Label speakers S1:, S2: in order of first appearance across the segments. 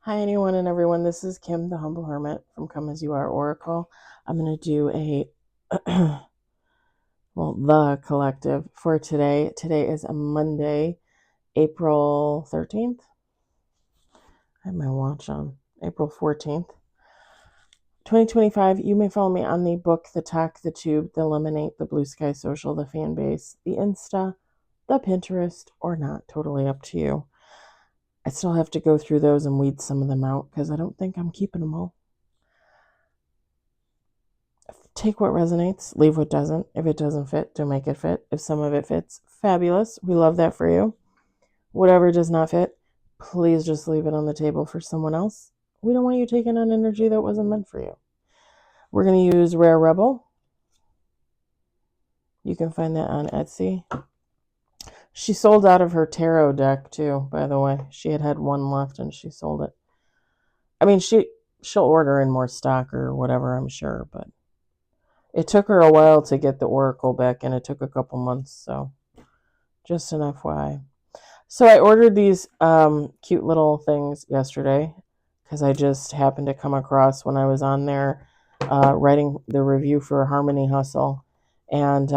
S1: Hi, anyone and everyone. This is Kim, the Humble Hermit from Come As You Are Oracle. I'm going to do a, the collective for today. Today is a Monday, April 13th. I have my watch on. April 14th, 2025. You may follow me on the book, the talk, the tube, the Lemonade, the Blue Sky Social, the fan base, the Insta, the Pinterest, or not. Totally up to you. I still have to go through those and weed some of them out because I don't think I'm keeping them all. Take what resonates, leave what doesn't. If it doesn't fit, don't make it fit. If some of it fits, fabulous. We love that for you. Whatever does not fit, please just leave it on the table for someone else. We don't want you taking on energy that wasn't meant for you. We're going to use Rare Rebel. You can find that on Etsy. She sold out of her tarot deck too, by the way. She had one left and she sold it. I mean, she'll order in more stock or whatever, I'm sure, but it took her a while to get the Oracle back, and it took a couple months, so just an FYI. So I ordered these cute little things yesterday because I just happened to come across when I was on there writing the review for Harmony Hustle, and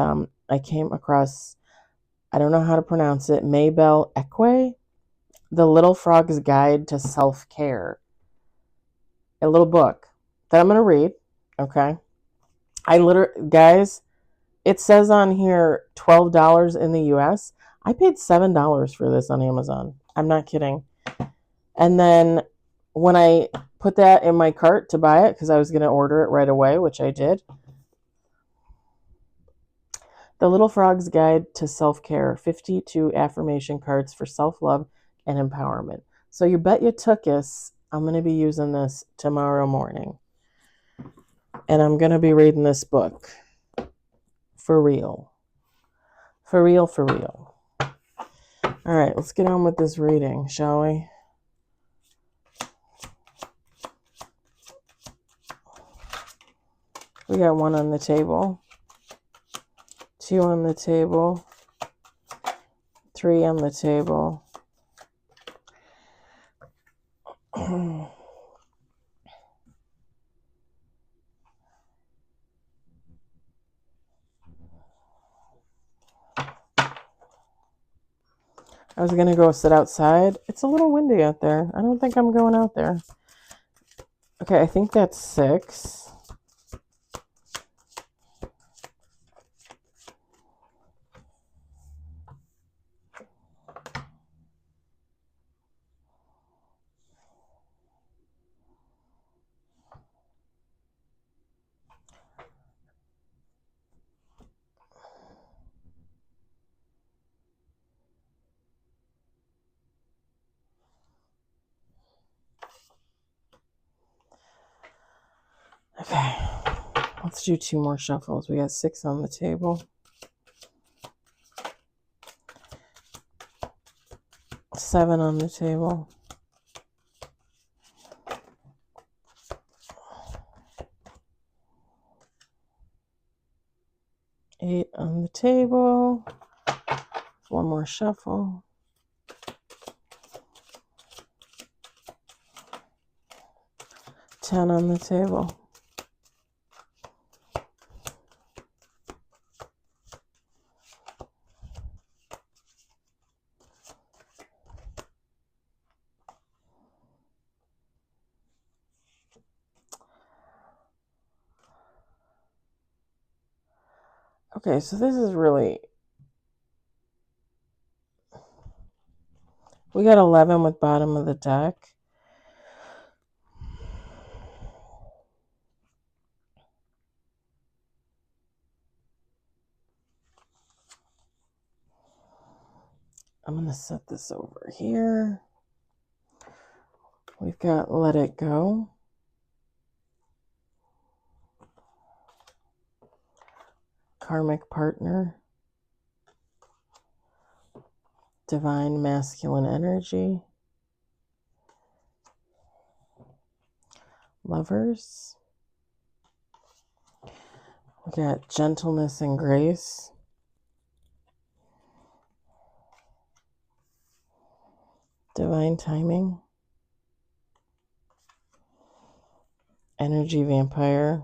S1: I came across, I don't know how to pronounce it, Maybelle Equa, The Little Frog's Guide to Self-Care, a little book that I'm going to read, okay? Guys, it says on here $12 in the US. I paid $7 for this on Amazon. I'm not kidding. And then when I put that in my cart to buy it, because I was going to order it right away, which I did, The Little Frog's Guide to Self-Care, 52 affirmation cards for self-love and empowerment. So you bet you took us. I'm going to be using this tomorrow morning. And I'm going to be reading this book. For real. For real, for real. All right, let's get on with this reading, shall we? We got 1 on the table, 2 on the table, 3 on the table. I was going to go sit outside. It's a little windy out there. I don't think I'm going out there. Okay, I think that's 6. Okay, let's do 2 more shuffles. We got 6 on the table. 7 on the table. 8 on the table. 1 more shuffle. 10 on the table. Okay, so this is really... We got 11 with bottom of the deck. I'm going to set this over here. We've got Let It Go. Karmic Partner. Divine Masculine Energy. Lovers. We got Gentleness and Grace. Divine Timing. Energy vampire.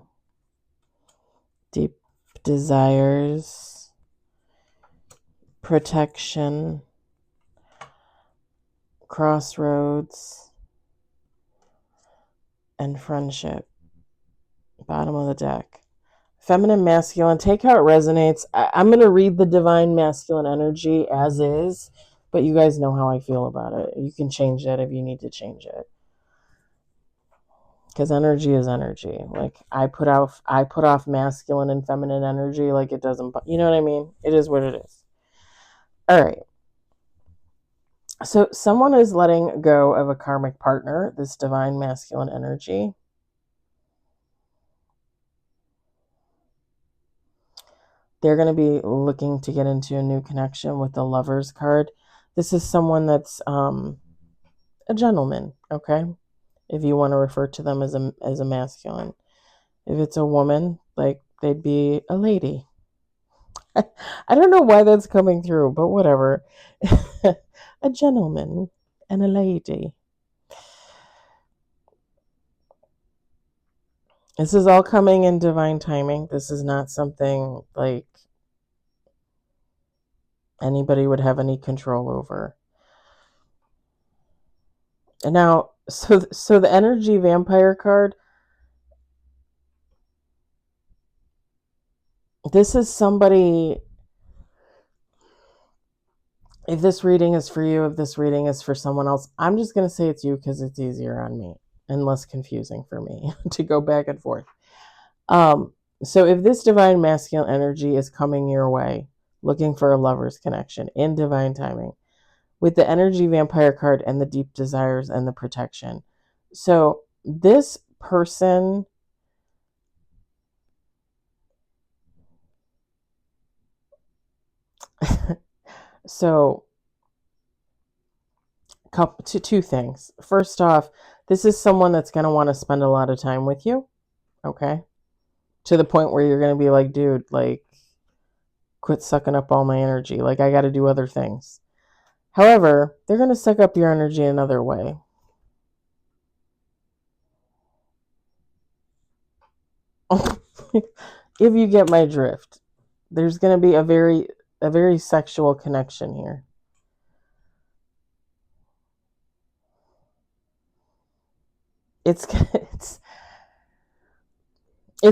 S1: Deep desires. Protection. Crossroads. And friendship. Bottom of the deck. Feminine, masculine. Take how it resonates. I'm going to read the divine masculine energy as is, but you guys know how I feel about it. You can change that if you need to change it. Because energy is energy. Like I put off masculine and feminine energy. Like it doesn't, you know what I mean? It is what it is. All right. So someone is letting go of a karmic partner, this divine masculine energy. They're going to be looking to get into a new connection with the Lovers card. This is someone that's a gentleman, okay? If you want to refer to them as a masculine. If it's a woman, like they'd be a lady. I don't know why that's coming through, but whatever. A gentleman and a lady. This is all coming in divine timing. This is not something like anybody would have any control over. And now, so the energy vampire card, this is somebody, if this reading is for you, if this reading is for someone else, I'm just going to say it's you because it's easier on me and less confusing for me to go back and forth. So if this divine masculine energy is coming your way, looking for a lover's connection in divine timing, with the energy vampire card and the deep desires and the protection. So this person, so two things. First off, this is someone that's going to want to spend a lot of time with you, okay? To the point where you're going to be like, dude, like, quit sucking up all my energy. Like, I got to do other things. However, they're going to suck up your energy another way. If you get my drift, there's going to be a very sexual connection here. It's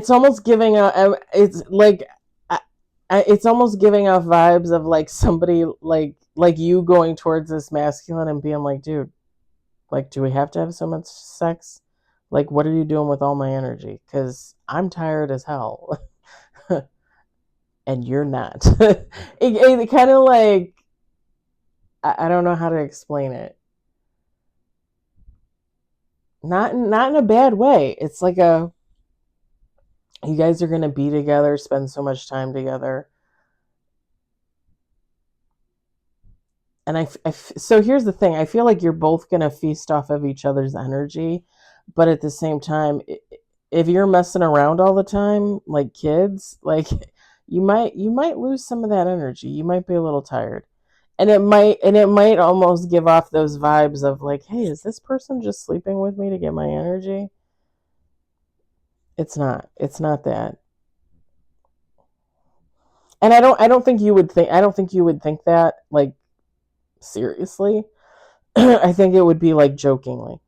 S1: almost giving out. It's like it's almost giving off vibes of like somebody like you going towards this masculine and being like, dude, like, do we have to have so much sex? Like, what are you doing with all my energy? Because I'm tired as hell, and you're not. it kind of like I don't know how to explain it. Not in a bad way. It's like you guys are going to be together, spend so much time together. And so here's the thing. I feel like you're both going to feast off of each other's energy, but at the same time, if you're messing around all the time, like kids, like you might lose some of that energy. You might be a little tired. And it might almost give off those vibes of like, hey, is this person just sleeping with me to get my energy? It's not. It's not that. And I don't think you would think that like seriously. I think it would be like jokingly.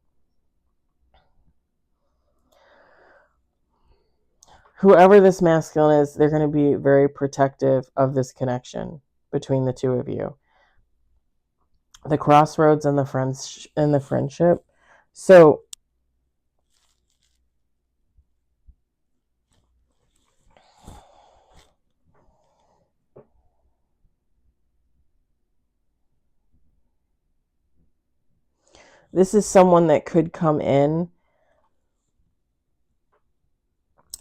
S1: Whoever this masculine is, they're going to be very protective of this connection between the two of you. The crossroads and the friendship. So this is someone that could come in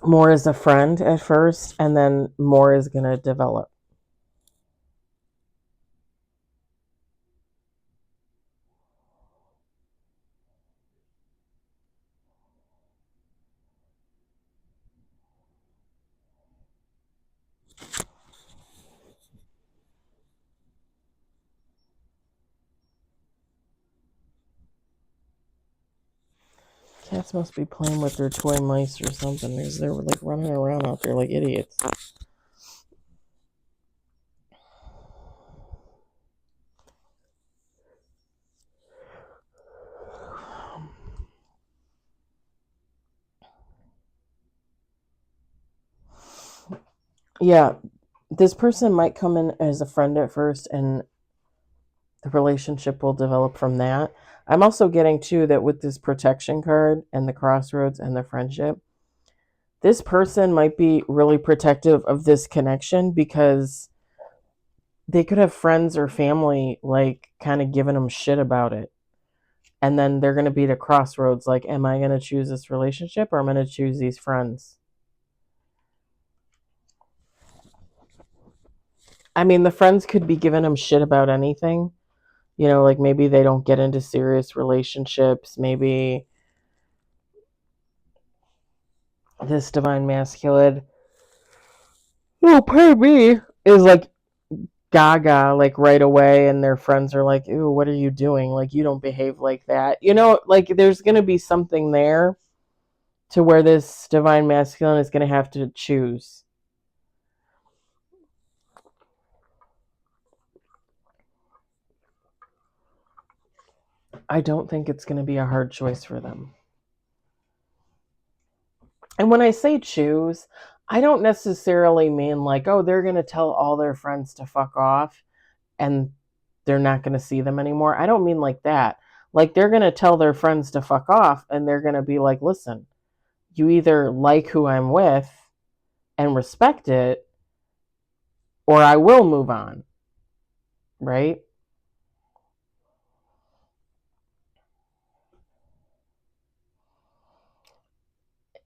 S1: more as a friend at first, and then more is going to develop. Cats must be playing with their toy mice or something because they're like running around out there like idiots. Yeah, this person might come in as a friend at first and the relationship will develop from that. I'm also getting too that with this protection card and the crossroads and the friendship, this person might be really protective of this connection because they could have friends or family like kind of giving them shit about it. And then they're going to be at a crossroads like, am I going to choose this relationship or am I going to choose these friends? I mean, the friends could be giving them shit about anything. You know, like maybe they don't get into serious relationships. Maybe this divine masculine, oh, pardon me, is like gaga, like right away. And their friends are like, ooh, what are you doing? Like, you don't behave like that. You know, like there's going to be something there to where this divine masculine is going to have to choose. I don't think it's going to be a hard choice for them. And when I say choose, I don't necessarily mean like, oh, they're going to tell all their friends to fuck off and they're not going to see them anymore. I don't mean like that. Like they're going to tell their friends to fuck off and they're going to be like, listen, you either like who I'm with and respect it or I will move on. Right?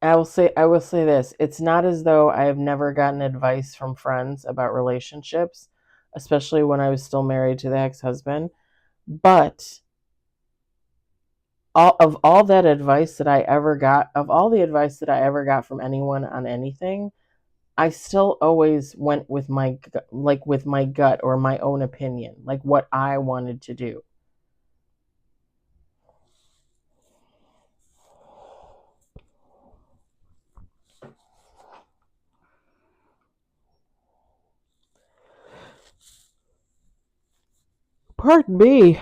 S1: I will say this. It's not as though I have never gotten advice from friends about relationships, especially when I was still married to the ex-husband. But all that advice that I ever got, of all the advice that I ever got from anyone on anything, I still always went with with my gut or my own opinion, like what I wanted to do. Pardon me.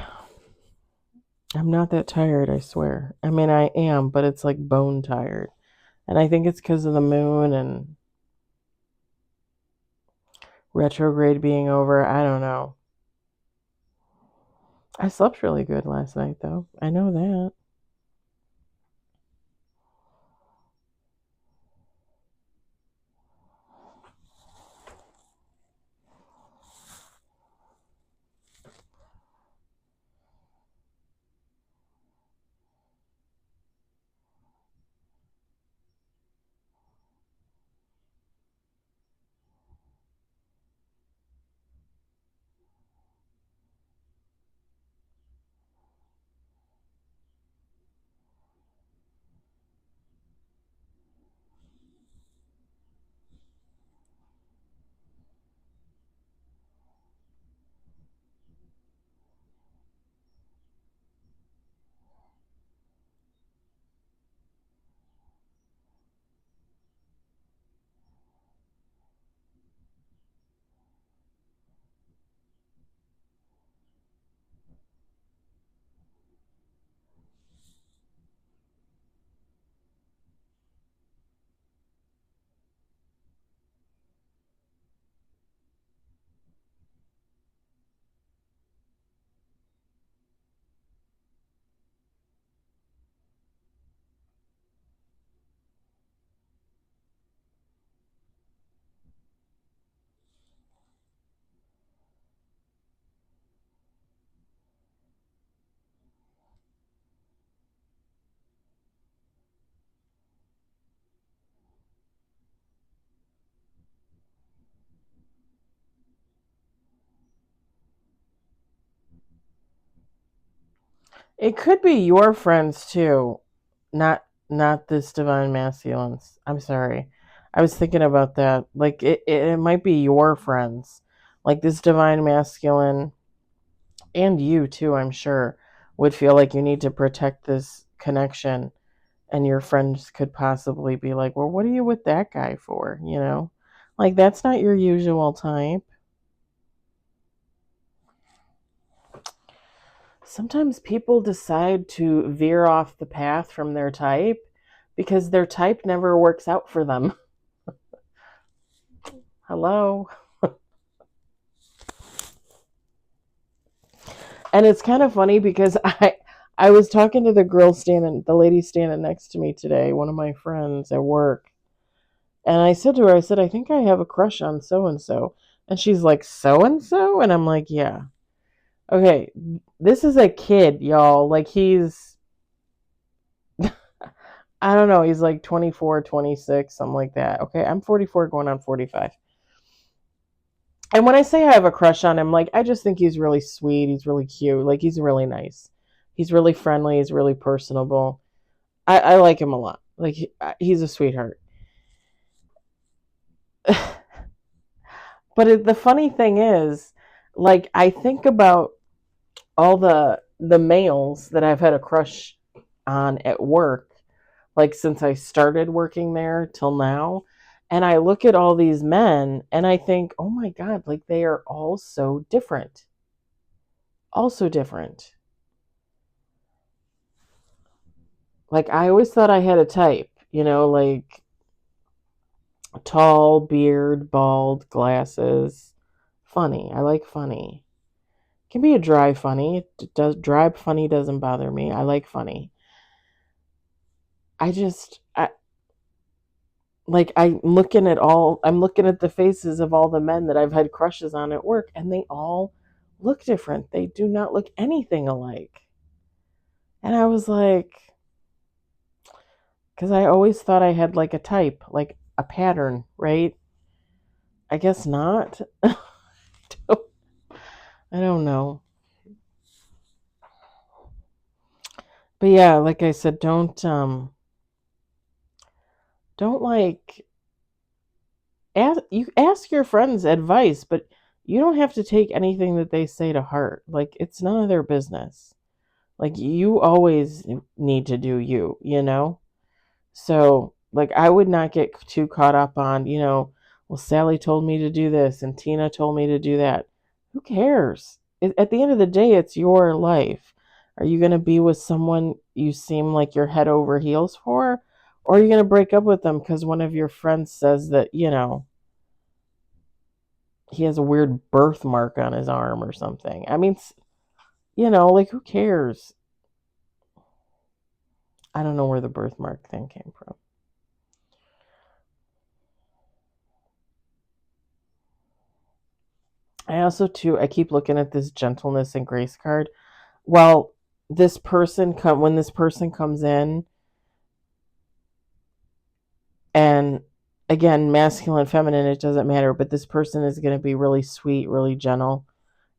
S1: I'm not that tired, I swear. I mean, I am, but it's like bone tired. And I think it's because of the moon and retrograde being over. I don't know. I slept really good last night, though. I know that. It could be your friends too, not this divine masculines. I'm sorry. I was thinking about that. Like it might be your friends. Like this divine masculine and you too, I'm sure, would feel like you need to protect this connection And your friends could possibly be like, well, what are you with that guy for? Like, that's not your usual type. Sometimes people decide to veer off the path from their type because their type never works out for them. Hello. And it's kind of funny because I was talking to the lady standing next to me today, one of my friends at work. And I said to her, I think I have a crush on so and so. And she's like, so and so? And I'm like, yeah. Okay, this is a kid, y'all. Like, I don't know, he's like 24, 26, something like that. Okay, I'm 44 going on 45. And when I say I have a crush on him, like, I just think he's really sweet. He's really cute. Like, he's really nice. He's really friendly. He's really personable. I like him a lot. Like, he's a sweetheart. But the funny thing is, like, I think about all the males that I've had a crush on at work, like since I started working there till now, and I look at all these men and I think, oh my God, like they are all so different. All so different. Like, I always thought I had a type, like tall, beard, bald, glasses, funny. I like funny. It can be a dry funny. Dry funny doesn't bother me. I like funny. I like I'm looking at the faces of all the men that I've had crushes on at work, and they all look different. They do not look anything alike. And I was like, because I always thought I had like a type, like a pattern, right? I guess not. I don't know. But yeah, like I said, don't like ask your friends advice, but you don't have to take anything that they say to heart. Like, it's none of their business. Like, you always need to do you. So, like, I would not get too caught up on, well, Sally told me to do this and Tina told me to do that. Who cares? At the end of the day, it's your life. Are you going to be with someone you seem like you're head over heels for? Or are you going to break up with them because one of your friends says that, he has a weird birthmark on his arm or something? I mean, like, who cares? I don't know where the birthmark thing came from. I keep looking at this gentleness and grace card. Well, when this person comes in, and again, masculine, feminine, it doesn't matter, but this person is going to be really sweet, really gentle,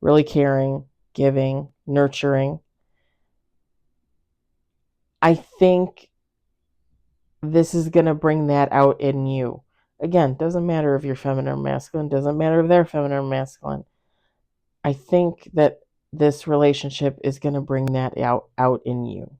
S1: really caring, giving, nurturing. I think this is going to bring that out in you. Again, doesn't matter if you're feminine or masculine, doesn't matter if they're feminine or masculine. I think that this relationship is going to bring that out in you.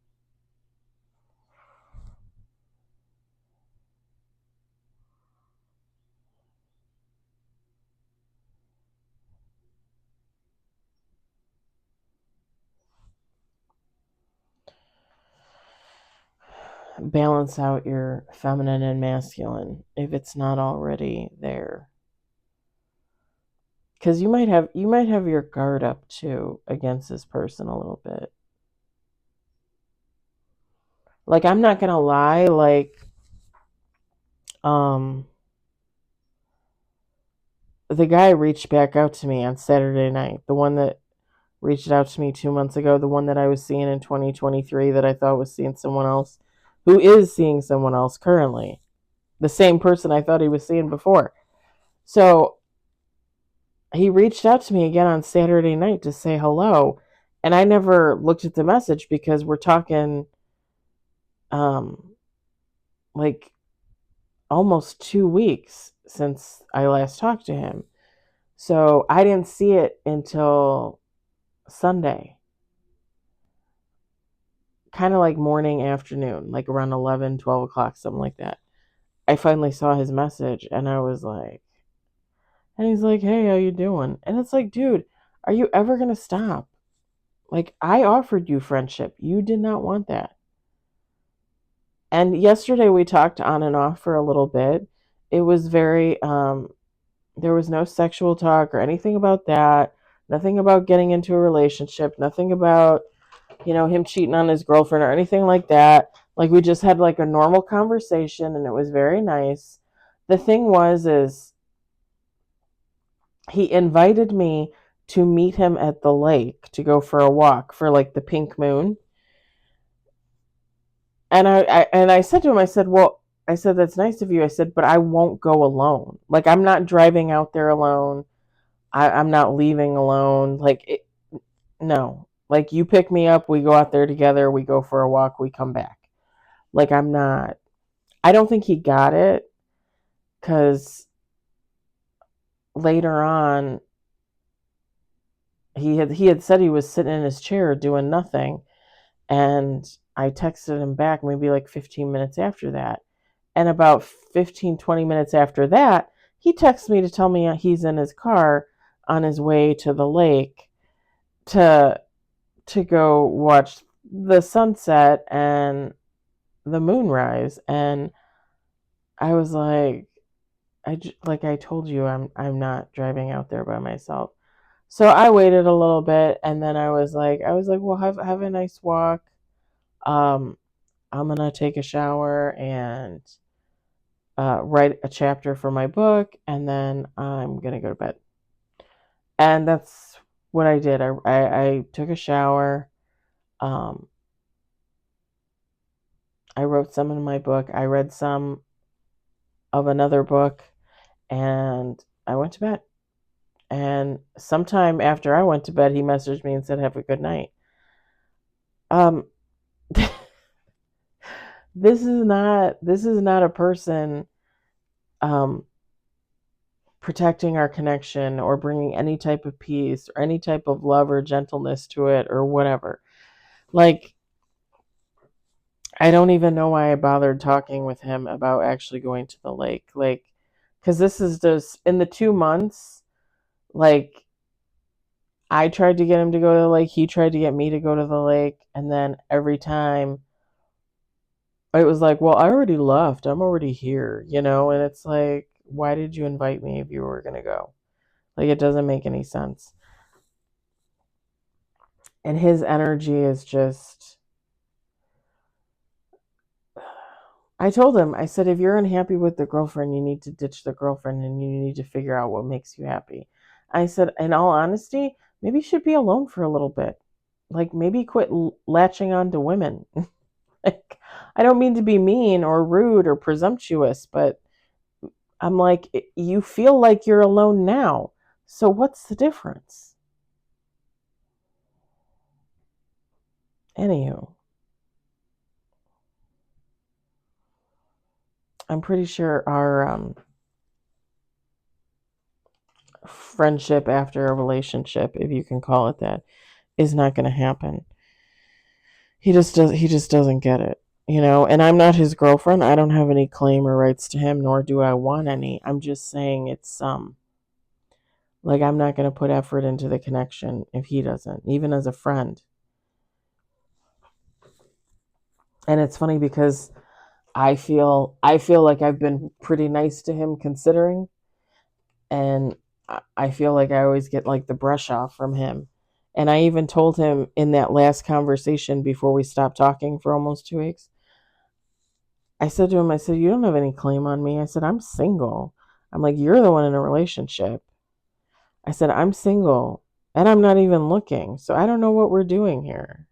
S1: Balance out your feminine and masculine if it's not already there, because you might have your guard up too against this person a little bit. Like, I'm not gonna lie, like, um the guy reached back out to me on Saturday night, the one that reached out to me 2 months ago, the one that I was seeing in 2023 that I thought was seeing someone else, who is seeing someone else currently, the same person I thought he was seeing before. So he reached out to me again on Saturday night to say hello, and I never looked at the message because we're talking um like almost 2 weeks since I last talked to him. So I didn't see it until Sunday, kind of like morning, afternoon, like around 11, 12 o'clock, something like that. I finally saw his message and I was like, and he's like, hey, how you doing? And it's like, dude, are you ever going to stop? Like, I offered you friendship. You did not want that. And yesterday we talked on and off for a little bit. It was very, there was no sexual talk or anything about that. Nothing about getting into a relationship. Nothing about, him cheating on his girlfriend or anything like that. Like, we just had like a normal conversation and it was very nice. The thing is he invited me to meet him at the lake to go for a walk for like the pink moon. And I said to him, I said, well, I said, that's nice of you. I said, but I won't go alone. Like, I'm not driving out there alone. I'm not leaving alone. No. Like, you pick me up, we go out there together, we go for a walk, we come back. Like, I don't think he got it, because later on, he had said he was sitting in his chair doing nothing, and I texted him back maybe like 15 minutes after that. And about 15, 20 minutes after that, he texts me to tell me he's in his car on his way to the lake to go watch the sunset and the moonrise. And I was like, like I told you, I'm not driving out there by myself. So I waited a little bit, and then I was like, well, have a nice walk. Um, I'm gonna take a shower and write a chapter for my book, and then I'm gonna go to bed. And that's what I did. I took a shower. Um, I wrote some in my book. I read some of another book, and I went to bed. And sometime after I went to bed, he messaged me and said, "Have a good night." Um, this is not a person um protecting our connection or bringing any type of peace or any type of love or gentleness to it or whatever. Like, I don't even know why I bothered talking with him about actually going to the lake. Like, because this is just in the 2 months, like, I tried to get him to go to the lake, he tried to get me to go to the lake, and then every time it was like, well, I already left, I'm already here, and it's like, why did you invite me if you were going to go? Like, it doesn't make any sense. And his energy is just, I told him, I said, if you're unhappy with the girlfriend, you need to ditch the girlfriend and you need to figure out what makes you happy. I said, in all honesty, maybe you should be alone for a little bit. Like, maybe quit latching on to women. Like, I don't mean to be mean or rude or presumptuous, but I'm like, you feel like you're alone now. So what's the difference? Anywho, I'm pretty sure our friendship after a relationship, if you can call it that, is not going to happen. He just doesn't get it. And I'm not his girlfriend. I don't have any claim or rights to him, nor do I want any. I'm just saying it's like, I'm not going to put effort into the connection if he doesn't, even as a friend. And it's funny because I feel like I've been pretty nice to him considering, and I feel like I always get like the brush off from him. And I even told him in that last conversation before we stopped talking for almost 2 weeks, I said to him, I said, you don't have any claim on me. I said, I'm single. I'm like, you're the one in a relationship. I said, I'm single and I'm not even looking. So I don't know what we're doing here.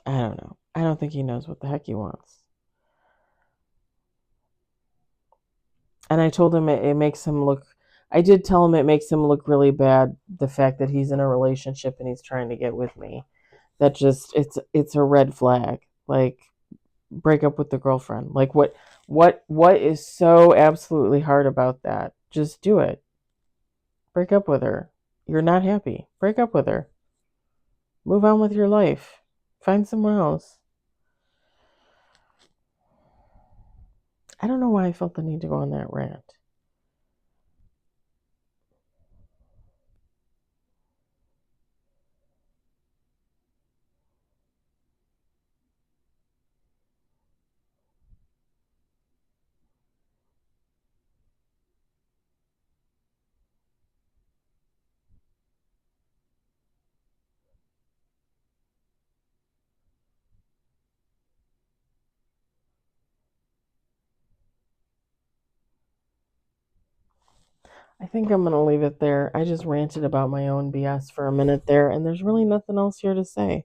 S1: I don't know. I don't think he knows what the heck he wants. And I told him it makes him look, I did tell him it makes him look really bad, the fact that he's in a relationship and he's trying to get with me. That just, it's a red flag. Like, break up with the girlfriend. Like, what is so absolutely hard about that? Just do it. Break up with her. You're not happy. Break up with her. Move on with your life. Find someone else. I don't know why I felt the need to go on that rant. I think I'm going to leave it there. I just ranted about my own BS for a minute there, and there's really nothing else here to say.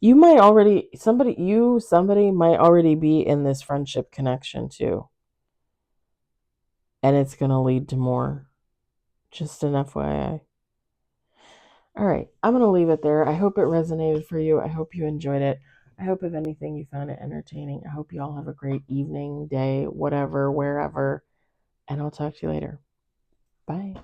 S1: You might already, somebody might already be in this friendship connection too, and it's going to lead to more. Just an FYI. All right, I'm going to leave it there. I hope it resonated for you. I hope you enjoyed it. I hope, if anything, you found it entertaining. I hope you all have a great evening, day, whatever, wherever, and I'll talk to you later. Bye.